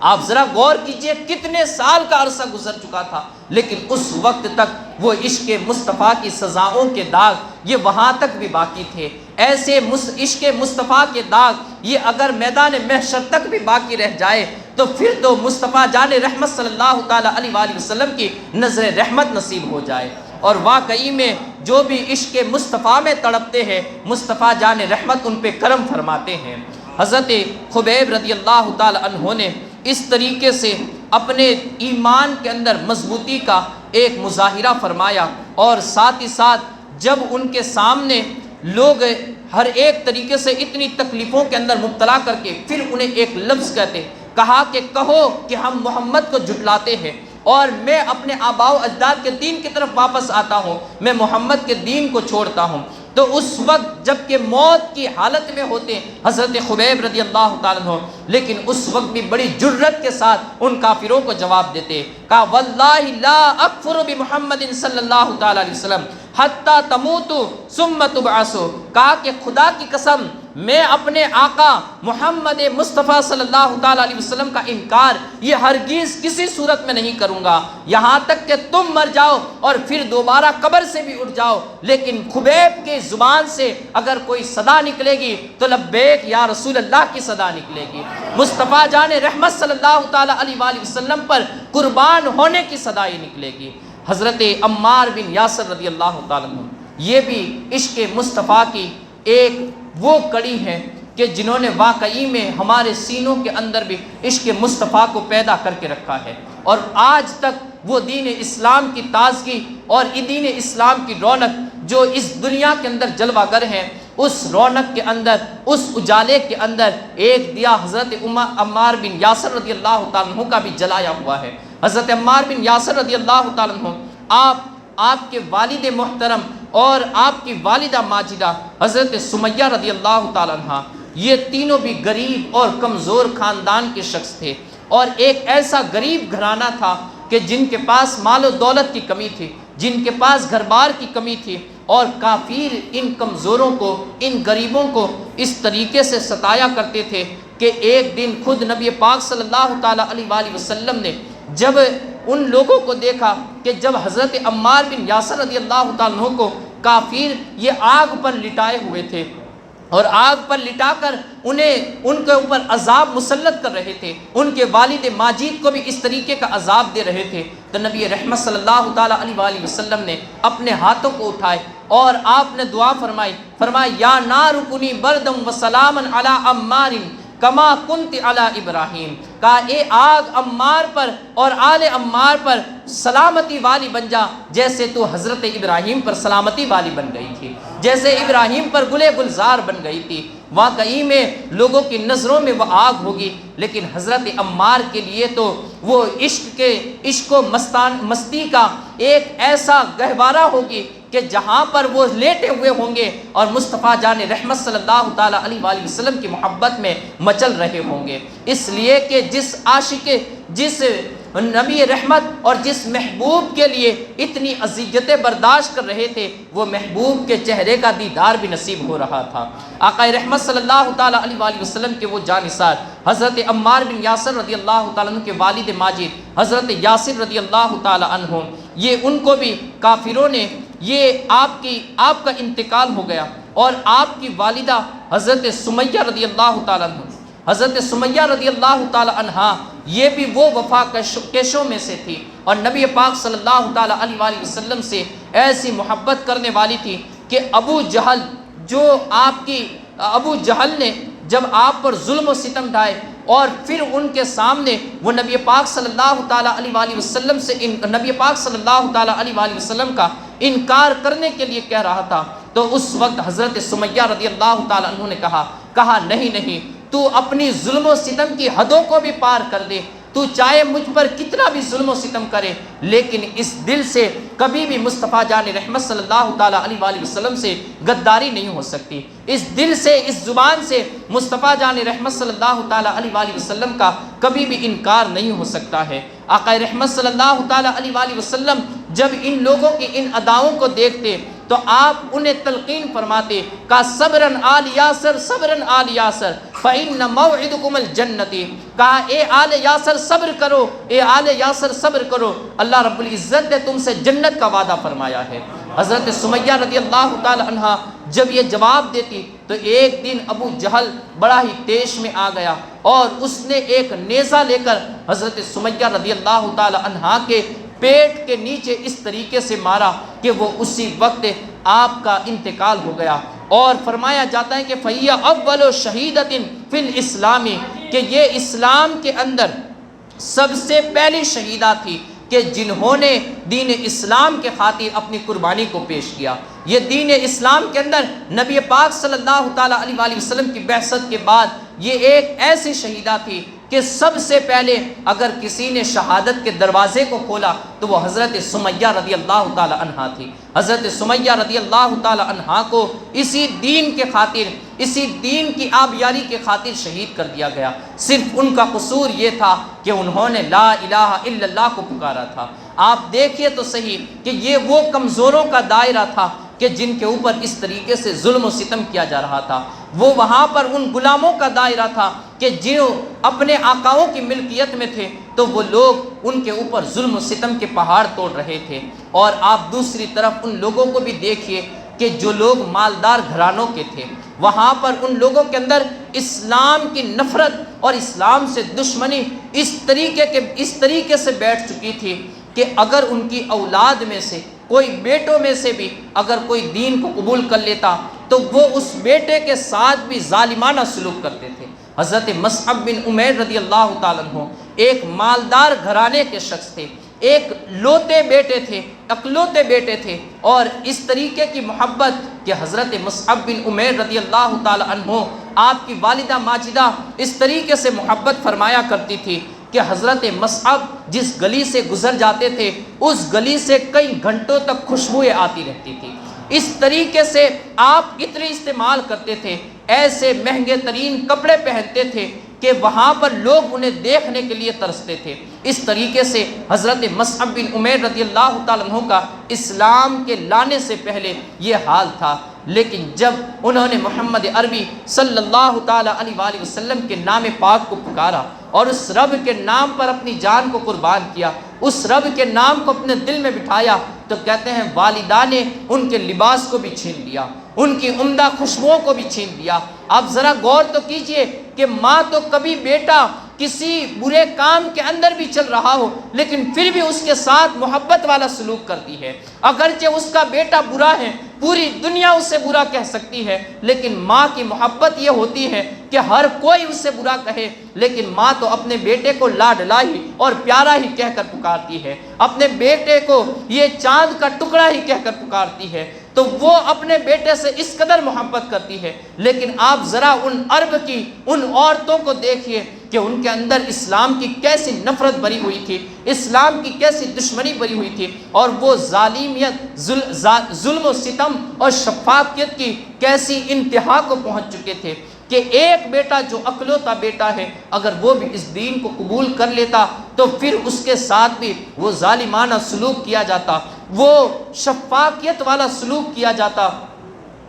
آپ ذرا غور کیجئے کتنے سال کا عرصہ گزر چکا تھا، لیکن اس وقت تک وہ عشق مصطفیٰ کی سزاؤں کے داغ یہ وہاں تک بھی باقی تھے۔ ایسے عشق مصطفیٰ کے داغ یہ اگر میدان محشر تک بھی باقی رہ جائے تو پھر تو مصطفیٰ جان رحمت صلی اللہ تعالیٰ علیہ وآلہ وسلم کی نظر رحمت نصیب ہو جائے۔ اور واقعی میں جو بھی عشق مصطفیٰ میں تڑپتے ہیں مصطفیٰ جان رحمت ان پہ کرم فرماتے ہیں۔ حضرت خبیب رضی اللہ تعالیٰ عنہ نے اس طریقے سے اپنے ایمان کے اندر مضبوطی کا ایک مظاہرہ فرمایا، اور ساتھ ہی ساتھ جب ان کے سامنے لوگ ہر ایک طریقے سے اتنی تکلیفوں کے اندر مبتلا کر کے پھر انہیں ایک لفظ کہتے، کہا کہ کہو کہ ہم محمد کو جھٹلاتے ہیں اور میں اپنے آباء و اجداد کے دین کی طرف واپس آتا ہوں، میں محمد کے دین کو چھوڑتا ہوں۔ تو اس وقت جب کہ موت کی حالت میں ہوتے حضرت خبیب رضی اللہ تعالیٰ عنہ، لیکن اس وقت بھی بڑی جرت کے ساتھ ان کافروں کو جواب دیتے، کہا واللہ لا اکفر بمحمد صلی اللہ تعالیٰ علیہ وسلم حتی تموتو ثم تبعثو، کہا کہ خدا کی قسم میں اپنے آقا محمد مصطفیٰ صلی اللہ تعالیٰ علیہ وسلم کا انکار یہ ہرگز کسی صورت میں نہیں کروں گا، یہاں تک کہ تم مر جاؤ اور پھر دوبارہ قبر سے بھی اٹھ جاؤ، لیکن خبیب کے زبان سے اگر کوئی صدا نکلے گی تو لبیک یا رسول اللہ کی صدا نکلے گی، مصطفیٰ جان رحمت صلی اللہ تعالیٰ علیہ وآلہ وسلم پر قربان ہونے کی صدا ہی نکلے گی۔ حضرت عمار بن یاسر رضی اللہ تعالیٰ عنہ یہ بھی عشق مصطفیٰ کی ایک وہ کڑی ہے کہ جنہوں نے واقعی میں ہمارے سینوں کے اندر بھی عشق مصطفیٰ کو پیدا کر کے رکھا ہے۔ اور آج تک وہ دین اسلام کی تازگی اور دین اسلام کی رونق جو اس دنیا کے اندر جلوہ گر ہے، اس رونق کے اندر، اس اجالے کے اندر ایک دیا حضرت عمار بن یاسر رضی اللہ تعالیٰ عنہ کا بھی جلایا ہوا ہے۔ حضرت عمار بن یاسر رضی اللہ تعالیٰ عنہ، آپ کے والد محترم اور آپ کی والدہ ماجدہ حضرت سمیہ رضی اللہ تعالیٰ عنہ، یہ تینوں بھی غریب اور کمزور خاندان کے شخص تھے، اور ایک ایسا غریب گھرانہ تھا کہ جن کے پاس مال و دولت کی کمی تھی، جن کے پاس گھر بار کی کمی تھی، اور کافر ان کمزوروں کو، ان غریبوں کو اس طریقے سے ستایا کرتے تھے کہ ایک دن خود نبی پاک صلی اللہ تعالیٰ علیہ وآلہ وسلم نے جب ان لوگوں کو دیکھا کہ جب حضرت عمار بن یاسر رضی اللہ تعالیٰ عنہ کو کافر یہ آگ پر لٹائے ہوئے تھے، اور آگ پر لٹا کر ان کے اوپر عذاب مسلط کر رہے تھے، ان کے والد ماجد کو بھی اس طریقے کا عذاب دے رہے تھے، تو نبی رحمت صلی اللہ تعالیٰ علیہ وآلہ وسلم نے اپنے ہاتھوں کو اٹھائے اور آپ نے دعا فرمائی یا نار کنی بردم و سلاما علی عمار کما کنت علی ابراہیم، کہا اے آگ عمار پر اور آل عمار پر سلامتی والی بن جا، جیسے تو حضرت ابراہیم پر سلامتی والی بن گئی تھی، جیسے ابراہیم پر گلے گلزار بن گئی تھی۔ واقعی میں لوگوں کی نظروں میں وہ آگ ہوگی، لیکن حضرت عمار کے لیے تو وہ عشق و مستی کا ایک ایسا گہوارہ ہوگی کہ جہاں پر وہ لیٹے ہوئے ہوں گے اور مصطفیٰ جان رحمت صلی اللہ تعالیٰ علیہ وآلہ وسلم کی محبت میں مچل رہے ہوں گے، اس لیے کہ جس عاشق، جس نبی رحمت اور جس محبوب کے لیے اتنی اذیتیں برداشت کر رہے تھے، وہ محبوب کے چہرے کا دیدار بھی نصیب ہو رہا تھا۔ آقا رحمت صلی اللہ تعالیٰ علیہ وآلہ وسلم کے وہ جانثار حضرت عمار بن یاسر رضی اللہ تعالیٰ عنہ کے والد ماجد حضرت یاسر رضی اللہ تعالیٰ عنہ، یہ ان کو بھی کافروں نے، یہ آپ کا انتقال ہو گیا، اور آپ کی والدہ حضرت سمیہ رضی اللہ تعالیٰ عنہ، حضرت سمیہ رضی اللہ تعالیٰ عنہ یہ بھی وہ وفا کشوں میں سے تھی، اور نبی پاک صلی اللہ تعالیٰ علیہ وآلہ وسلم سے ایسی محبت کرنے والی تھی کہ ابو جہل نے جب آپ پر ظلم و ستم ڈھائے اور پھر ان کے سامنے وہ نبی پاک صلی اللہ تعالیٰ علیہ وآلہ وسلم سے نبی پاک صلی اللہ تعالیٰ علیہ وآلہ وسلم کا انکار کرنے کے لیے کہہ رہا تھا، تو اس وقت حضرت سمیہ رضی اللہ تعالیٰ عنہ نے کہا نہیں، تو اپنی ظلم و ستم کی حدوں کو بھی پار کر دے، تو چاہے مجھ پر کتنا بھی ظلم و ستم کرے، لیکن اس دل سے کبھی بھی مصطفیٰ جان رحمت صلی اللہ تعالیٰ علیہ وآلہ وسلم سے غداری نہیں ہو سکتی، اس دل سے، اس زبان سے مصطفیٰ جان رحمت صلی اللہ تعالیٰ علیہ وآلہ وسلم کا کبھی بھی انکار نہیں ہو سکتا ہے۔ آقا رحمت صلی اللہ تعالیٰ علیہ وآلہ وسلم جب ان لوگوں کی ان اداؤں کو دیکھتے تو آپ انہیں تلقین فرماتے، کہا صبرن آل یاسر، صبرن آل یاسر فإن موعدکم الجنت، کہا اے آل یاسر صبر کرو، اے آل یاسر صبر کرو، اللہ رب العزت نے تم سے جنت کا وعدہ فرمایا ہے۔ حضرت سمیہ رضی اللہ تعالی عنہ جب یہ جواب دیتی تو ایک دن ابو جہل بڑا ہی تیش میں آ گیا اور اس نے ایک نیزہ لے کر حضرت سمیہ رضی اللہ تعالی عنہ کے پیٹ کے نیچے اس طریقے سے مارا کہ وہ اسی وقت آپ کا انتقال ہو گیا۔ اور فرمایا جاتا ہے کہ فَهِيَ أَوَّلُ شَهِيدَةٍ فِي الْإِسْلَامِ، کہ یہ اسلام کے اندر سب سے پہلی شہیدہ تھی کہ جنہوں نے دین اسلام کے خاطر اپنی قربانی کو پیش کیا۔ یہ دین اسلام کے اندر نبی پاک صلی اللہ تعالیٰ علیہ وآلہ وسلم کی بعثت کے بعد یہ ایک ایسی شہیدہ تھی کہ سب سے پہلے اگر کسی نے شہادت کے دروازے کو کھولا تو وہ حضرت سمیہ رضی اللہ تعالی عنہا تھی۔ حضرت سمیہ رضی اللہ تعالی عنہا کو اسی دین کے خاطر، اسی دین کی آبیاری کے خاطر شہید کر دیا گیا۔ صرف ان کا قصور یہ تھا کہ انہوں نے لا الہ الا اللہ کو پکارا تھا۔ آپ دیکھیے تو صحیح کہ یہ وہ کمزوروں کا دائرہ تھا کہ جن کے اوپر اس طریقے سے ظلم و ستم کیا جا رہا تھا۔ وہ وہاں پر ان غلاموں کا دائرہ تھا کہ جو اپنے آقاؤں کی ملکیت میں تھے تو وہ لوگ ان کے اوپر ظلم و ستم کے پہاڑ توڑ رہے تھے۔ اور آپ دوسری طرف ان لوگوں کو بھی دیکھیے کہ جو لوگ مالدار گھرانوں کے تھے، وہاں پر ان لوگوں کے اندر اسلام کی نفرت اور اسلام سے دشمنی اس طریقے سے بیٹھ چکی تھی کہ اگر ان کی اولاد میں سے کوئی بیٹوں میں سے بھی اگر کوئی دین کو قبول کر لیتا تو وہ اس بیٹے کے ساتھ بھی ظالمانہ سلوک کرتے تھے، حضرت مصعب بن عمیر رضی اللہ تعالیٰ عنہ ایک مالدار گھرانے کے شخص تھے، ایک لوتے بیٹے تھے، اکلوتے بیٹے تھے، اور اس طریقے کی محبت کہ حضرت مصعب بن عمیر رضی اللہ تعالیٰ عنہ آپ کی والدہ ماجدہ اس طریقے سے محبت فرمایا کرتی تھی کہ حضرت مصعب جس گلی سے گزر جاتے تھے اس گلی سے کئی گھنٹوں تک خوشبوئیں آتی رہتی تھی۔ اس طریقے سے آپ عطر استعمال کرتے تھے، ایسے مہنگے ترین کپڑے پہنتے تھے کہ وہاں پر لوگ انہیں دیکھنے کے لیے ترستے تھے۔ اس طریقے سے حضرت مصعب بن عمیر رضی اللہ تعالیٰ عنہ کا اسلام کے لانے سے پہلے یہ حال تھا، لیکن جب انہوں نے محمد عربی صلی اللہ تعالیٰ علیہ وآلہ وسلم کے نام پاک کو پکارا اور اس رب کے نام پر اپنی جان کو قربان کیا، اس رب کے نام کو اپنے دل میں بٹھایا، تو کہتے ہیں والدہ نے ان کے لباس کو بھی چھین لیا، ان کی عمدہ خوشبوؤں کو بھی چھین لیا۔ آپ ذرا غور تو کیجئے کہ ماں تو کبھی بیٹا کسی برے کام کے اندر بھی چل رہا ہو لیکن پھر بھی اس کے ساتھ محبت والا سلوک کرتی ہے، اگرچہ اس کا بیٹا برا ہے، پوری دنیا اس سے برا کہہ سکتی ہے، لیکن ماں کی محبت یہ ہوتی ہے کہ ہر کوئی اس سے برا کہے لیکن ماں تو اپنے بیٹے کو لاڈلا ہی اور پیارا ہی کہہ کر پکارتی ہے، اپنے بیٹے کو یہ چاند کا ٹکڑا ہی کہہ کر پکارتی ہے، تو وہ اپنے بیٹے سے اس قدر محبت کرتی ہے۔ لیکن آپ ذرا ان عرب کی ان عورتوں کو دیکھیے کہ ان کے اندر اسلام کی کیسی نفرت بری ہوئی تھی، اسلام کی کیسی دشمنی بری ہوئی تھی، اور وہ ظالمیت، ظلم و ستم اور شفافیت کی کیسی انتہا کو پہنچ چکے تھے کہ ایک بیٹا جو اکلوتا بیٹا ہے اگر وہ بھی اس دین کو قبول کر لیتا تو پھر اس کے ساتھ بھی وہ ظالمانہ سلوک کیا جاتا، وہ شفافیت والا سلوک کیا جاتا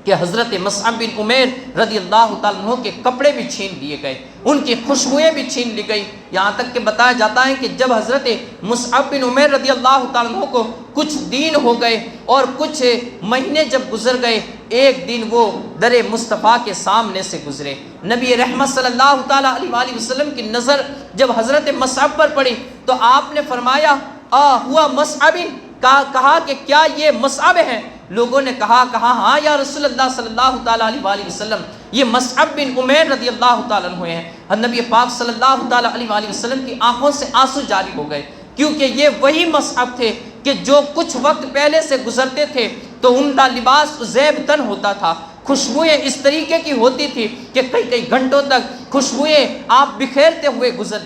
کہ حضرت مصعب بن عمیر رضی اللہ تعالیٰ عنہ کے کپڑے بھی چھین لیے گئے، ان کی خوشبوئیں بھی چھین لی گئی، یہاں تک کہ بتایا جاتا ہے کہ جب حضرت مصعب بن عمیر رضی اللہ تعالیٰ عنہ کو کچھ دن ہو گئے اور کچھ مہینے جب گزر گئے، ایک دن وہ در مصطفیٰ کے سامنے سے گزرے، نبی رحمت صلی اللہ تعالیٰ علیہ وآلہ وسلم کی نظر جب حضرت مصعب پر پڑی تو آپ نے فرمایا ہوا مصعب، کہا کہ کیا یہ مصعب ہے؟ لوگوں نے کہا ہاں یا رسول اللہ صلی اللہ تعالیٰ علیہ وآلہ وسلم، یہ مصعب بن عمیر رضی اللہ تعالیٰ عنہ ہیں۔ نبی پاک صلی اللہ تعالیٰ علیہ وآلہ وسلم کی آنکھوں سے آنسو جاری ہو گئے، کیونکہ یہ وہی مصعب تھے کہ جو کچھ وقت پہلے سے گزرتے تھے تو ان کا لباس زیب تن ہوتا تھا، خوشبوئیں اس طریقے کی ہوتی تھی کہ کئی گھنٹوں تک خوشبوئیں آپ بکھیرتے ہوئے گزر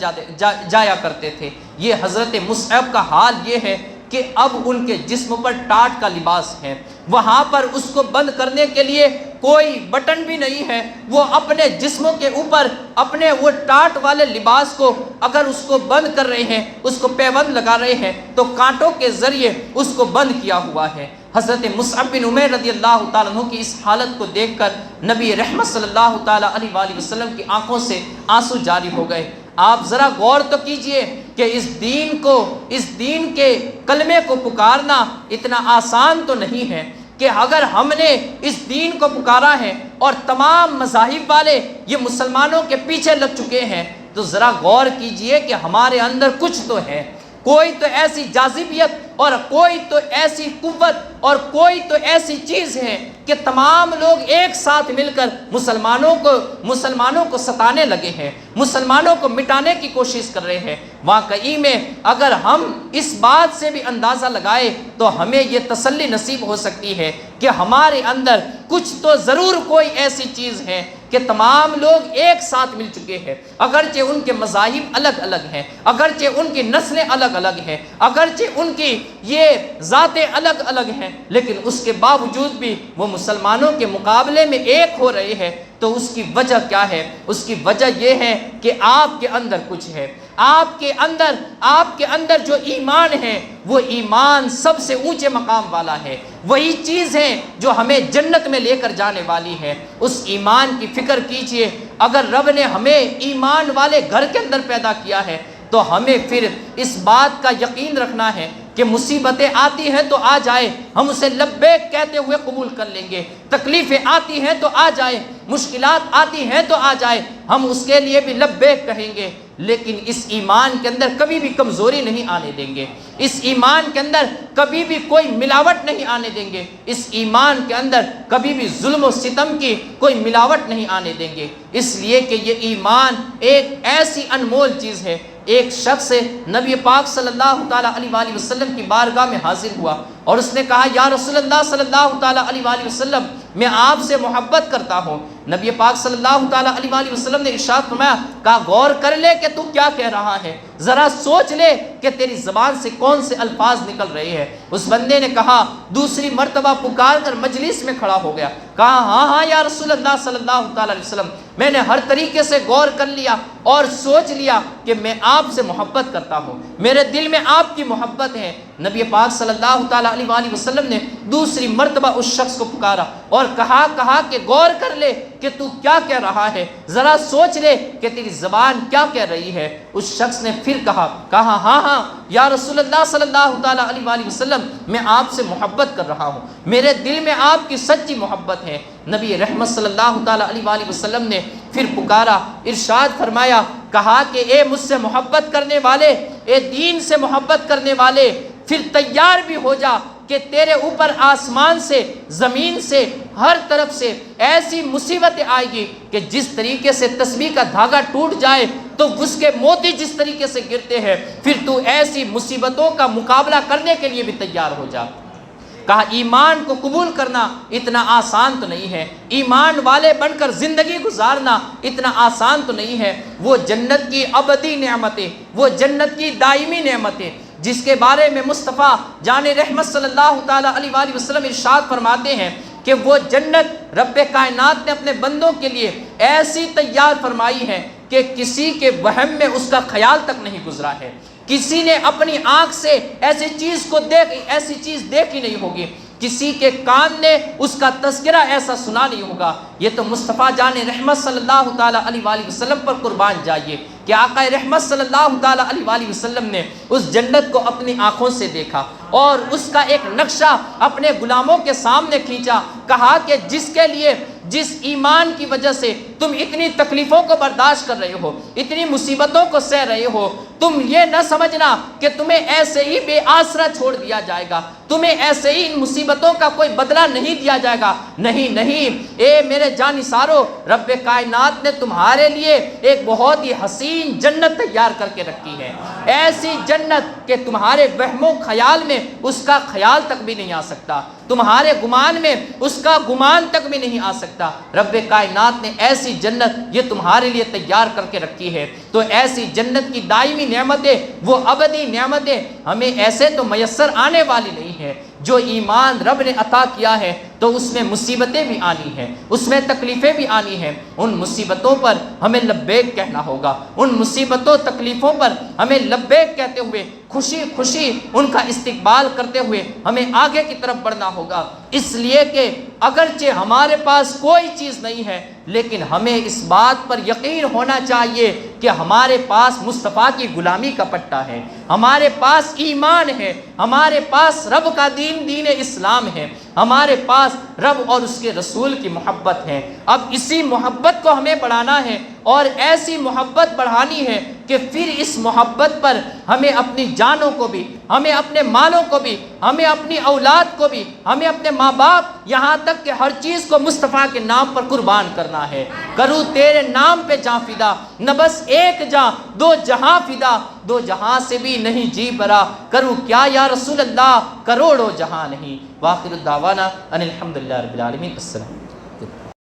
جایا کرتے تھے۔ یہ حضرت مصعب کا حال یہ ہے کہ اب ان کے جسم پر ٹاٹ کا لباس ہے، وہاں پر اس کو بند کرنے کے لیے کوئی بٹن بھی نہیں ہے، وہ اپنے جسموں کے اوپر اپنے وہ ٹاٹ والے لباس کو اگر اس کو بند کر رہے ہیں، اس کو پیوند لگا رہے ہیں تو کانٹوں کے ذریعے اس کو بند کیا ہوا ہے۔ حضرت مصعب بن عمیر رضی اللہ تعالیٰ عنہ کی اس حالت کو دیکھ کر نبی رحمت صلی اللہ تعالیٰ علیہ وآلہ وسلم کی آنکھوں سے آنسو جاری ہو گئے۔ آپ ذرا غور تو کیجئے کہ اس دین کے کلمے کو پکارنا اتنا آسان تو نہیں ہے کہ اگر ہم نے اس دین کو پکارا ہے اور تمام مذاہب والے یہ مسلمانوں کے پیچھے لگ چکے ہیں تو ذرا غور کیجئے کہ ہمارے اندر کچھ تو ہے، کوئی تو ایسی جاذبیت اور کوئی تو ایسی قوت اور کوئی تو ایسی چیز ہے کہ تمام لوگ ایک ساتھ مل کر مسلمانوں کو ستانے لگے ہیں، مسلمانوں کو مٹانے کی کوشش کر رہے ہیں۔ واقعی میں اگر ہم اس بات سے بھی اندازہ لگائے تو ہمیں یہ تسلی نصیب ہو سکتی ہے کہ ہمارے اندر کچھ تو ضرور کوئی ایسی چیز ہے کہ تمام لوگ ایک ساتھ مل چکے ہیں، اگرچہ ان کے مذاہب الگ الگ ہیں، اگرچہ ان کی نسلیں الگ الگ ہیں، اگرچہ ان کی یہ ذاتیں الگ الگ ہیں، لیکن اس کے باوجود بھی وہ مسلمانوں کے مقابلے میں ایک ہو رہے ہیں۔ تو اس کی وجہ کیا ہے؟ اس کی وجہ یہ ہے کہ آپ کے اندر کچھ ہے، آپ کے اندر جو ایمان ہے وہ ایمان سب سے اونچے مقام والا ہے، وہی چیز ہے جو ہمیں جنت میں لے کر جانے والی ہے۔ اس ایمان کی فکر کیجئے، اگر رب نے ہمیں ایمان والے گھر کے اندر پیدا کیا ہے تو ہمیں پھر اس بات کا یقین رکھنا ہے کہ مصیبتیں آتی ہیں تو آ جائے، ہم اسے لبیک کہتے ہوئے قبول کر لیں گے، تکلیفیں آتی ہیں تو آ جائے، مشکلات آتی ہیں تو آ جائے، ہم اس کے لیے بھی لبیک کہیں گے۔ لیکن اس ایمان کے اندر کبھی بھی کمزوری نہیں آنے دیں گے، اس ایمان کے اندر کبھی بھی کوئی ملاوٹ نہیں آنے دیں گے، اس ایمان کے اندر کبھی بھی ظلم و ستم کی کوئی ملاوٹ نہیں آنے دیں گے، اس لیے کہ یہ ایمان ایک ایسی انمول چیز ہے۔ ایک شخص نبی پاک صلی اللہ تعالیٰ علیہ وآلہ وسلم کی بارگاہ میں حاضر ہوا اور اس نے کہا یا رسول اللہ صلی اللہ تعالیٰ علیہ وآلہ وسلم میں آپ سے محبت کرتا ہوں۔ نبی پاک صلی اللہ تعالیٰ علیہ وآلہ وسلم نے ارشاد فرمایا، کہا غور کر لے کہ تو کیا کہہ رہا ہے، ذرا سوچ لے کہ تیری زبان سے کون سے الفاظ نکل رہے ہیں۔ اس بندے نے کہا، دوسری مرتبہ پکار کر مجلس میں کھڑا ہو گیا، کہا ہاں ہاں یا رسول اللہ صلی اللہ تعالیٰ علیہ وسلم، میں نے ہر طریقے سے غور کر لیا اور سوچ لیا کہ میں آپ سے محبت کرتا ہوں، میرے دل میں آپ کی محبت ہے۔ نبی پاک صلی اللہ تعالیٰ علیہ وآلہ وسلم نے دوسری مرتبہ اس شخص کو پکارا اور کہا کہ غور کر لے کہ تو کیا کہہ رہا ہے، ذرا سوچ لے کہ تیری زبان کیا کہہ رہی ہے۔ اس شخص نے پھر کہا ہاں ہاں یا رسول اللہ صلی اللہ تعالیٰ علیہ وآلہ وسلم، میں آپ سے محبت کر رہا ہوں، میرے دل میں آپ کی سچی محبت ہے۔ نبی رحمت صلی اللہ تعالیٰ علیہ وآلہ وسلم نے پھر پکارا، ارشاد فرمایا، کہا کہ اے مجھ سے محبت کرنے والے، اے دین سے محبت کرنے والے، پھر تیار بھی ہو جا کہ تیرے اوپر آسمان سے زمین سے ہر طرف سے ایسی مصیبتیں آئے گی کہ جس طریقے سے تسبیح کا دھاگا ٹوٹ جائے تو اس کے موتی جس طریقے سے گرتے ہیں، پھر تو ایسی مصیبتوں کا مقابلہ کرنے کے لیے بھی تیار ہو جا۔ کہا ایمان کو قبول کرنا اتنا آسان تو نہیں ہے، ایمان والے بن کر زندگی گزارنا اتنا آسان تو نہیں ہے۔ وہ جنت کی ابدی نعمتیں، وہ جنت کی دائمی نعمتیں جس کے بارے میں مصطفیٰ جان رحمت صلی اللہ تعالیٰ علیہ وآلہ وسلم ارشاد فرماتے ہیں کہ وہ جنت رب کائنات نے اپنے بندوں کے لیے ایسی تیار فرمائی ہے کہ کسی کے وہم میں اس کا خیال تک نہیں گزرا ہے، کسی نے اپنی آنکھ سے ایسی چیز دیکھی نہیں ہوگی، کسی کے کان نے اس کا تذکرہ ایسا سنا نہیں ہوگا۔ یہ تو مصطفیٰ جان رحمت صلی اللہ تعالیٰ علیہ وآلہ وسلم پر قربان جائیے کہ آقا رحمت صلی اللہ تعالیٰ علیہ وآلہ وسلم نے اس جنت کو اپنی آنکھوں سے دیکھا اور اس کا ایک نقشہ اپنے غلاموں کے سامنے کھینچا، کہا کہ جس کے لیے جس ایمان کی وجہ سے تم اتنی تکلیفوں کو برداشت کر رہے ہو، اتنی مصیبتوں کو سہ رہے ہو، تم یہ نہ سمجھنا کہ تمہیں ایسے ہی بے آسرا چھوڑ دیا جائے گا، تمہیں ایسے ہی ان مصیبتوں کا کوئی بدلہ نہیں دیا جائے گا، نہیں، اے میرے جانثارو، رب کائنات نے تمہارے لیے ایک بہت ہی حسین جنت تیار کر کے رکھی ہے، ایسی جنت کہ تمہارے وہم و خیال میں اس کا خیال تک بھی نہیں آ سکتا، تمہارے گمان میں اس کا گمان تک بھی نہیں آ سکتا۔ رب کائنات نے ایسی جنت یہ تمہارے لیے تیار کر کے رکھی ہے، تو ایسی جنت کی دائمی نعمتیں، وہ ابدی نعمتیں ہمیں ایسے تو میسر آنے والی نہیں ہے۔ جو ایمان رب نے عطا کیا ہے تو اس میں مصیبتیں بھی آنی ہیں، اس میں تکلیفیں بھی آنی ہیں، ان مصیبتوں پر ہمیں لبیک کہنا ہوگا، ان مصیبتوں تکلیفوں پر ہمیں لبیک کہتے ہوئے خوشی خوشی ان کا استقبال کرتے ہوئے ہمیں آگے کی طرف بڑھنا ہوگا، اس لیے کہ اگرچہ ہمارے پاس کوئی چیز نہیں ہے لیکن ہمیں اس بات پر یقین ہونا چاہیے کہ ہمارے پاس مصطفیٰ کی غلامی کا پٹا ہے، ہمارے پاس ایمان ہے، ہمارے پاس رب کا دین اسلام ہے، ہمارے پاس رب اور اس کے رسول کی محبت ہے۔ اب اسی محبت کو ہمیں بڑھانا ہے اور ایسی محبت بڑھانی ہے کہ پھر اس محبت پر ہمیں اپنی جانوں کو بھی، ہمیں اپنے مالوں کو بھی، ہمیں اپنی اولاد کو بھی، ہمیں اپنے ماں باپ، یہاں تک کہ ہر چیز کو مصطفیٰ کے نام پر قربان کرنا ہے۔ کروں تیرے نام پہ جاں فدا، نہ بس ایک جاں دو جہاں فدا، دو جہاں سے بھی نہیں جی برا، کروں کیا یا رسول اللہ کروڑوں جہاں نہیں۔ وآخر الدعوانا ان الحمدللہ رب العالمین۔ السلام۔